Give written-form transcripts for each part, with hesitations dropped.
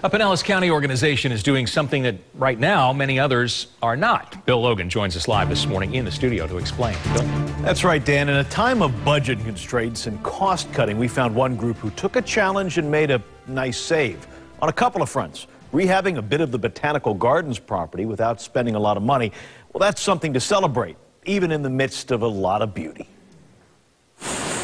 A Pinellas County organization is doing something that right now many others are not. Bill Logan joins us live this morning in the studio to explain. Bill? That's right, Dan. In a time of budget constraints and cost cutting, we found one group who took a challenge and made a nice save on a couple of fronts. Rehabbing a bit of the Botanical Gardens property without spending a lot of money. Well, that's something to celebrate, even in the midst of a lot of beauty.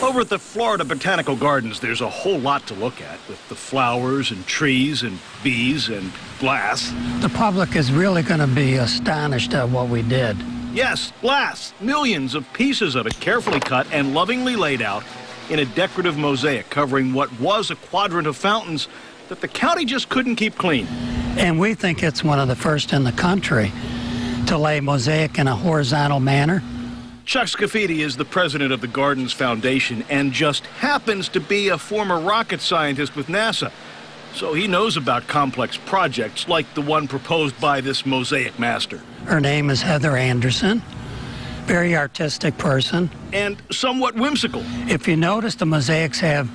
Over at the Florida Botanical Gardens, there's a whole lot to look at with the flowers and trees and bees and glass. The public is really going to be astonished at what we did. Yes, glass. Millions of pieces of it carefully cut and lovingly laid out in a decorative mosaic covering what was a quadrant of fountains that the county just couldn't keep clean. And we think it's one of the first in the country to lay mosaic in a horizontal manner. Chuck Scafidi is the president of the Gardens Foundation and just happens to be a former rocket scientist with NASA. So he knows about complex projects like the one proposed by this mosaic master. Her name is Heather Anderson, very artistic person. And somewhat whimsical. If you notice, the mosaics have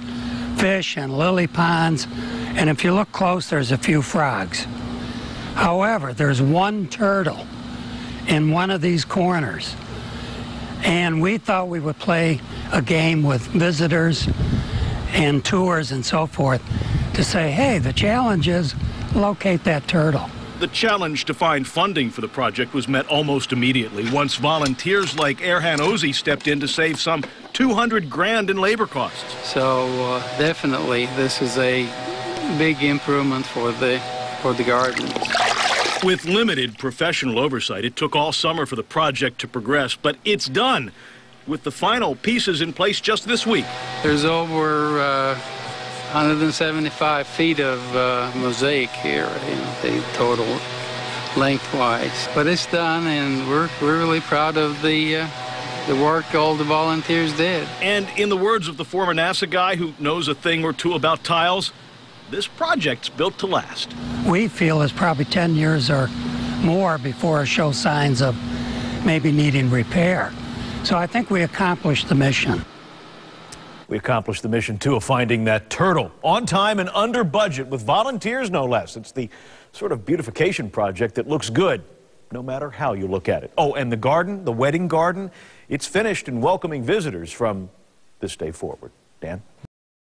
fish and lily ponds, and if you look close, there's a few frogs. However, there's one turtle in one of these corners. And we thought we would play a game with visitors and tours and so forth to say, hey, the challenge is locate that turtle. The challenge to find funding for the project was met almost immediately once volunteers like Erhan Ozi stepped in to save some $200 grand in labor costs. So definitely this is a big improvement for the gardens. With limited professional oversight, it took all summer for the project to progress, but it's done, with the final pieces in place just this week. There's over 175 feet of mosaic here, the total lengthwise. But it's done, and we're really proud of the work all the volunteers did. And in the words of the former NASA guy who knows a thing or two about tiles, this project's built to last. We feel it's probably 10 years or more before it shows signs of maybe needing repair. So I think we accomplished the mission. We accomplished the mission, too, of finding that turtle on time and under budget with volunteers, no less. It's the sort of beautification project that looks good, no matter how you look at it. Oh, and the garden, the wedding garden, it's finished and welcoming visitors from this day forward. Dan?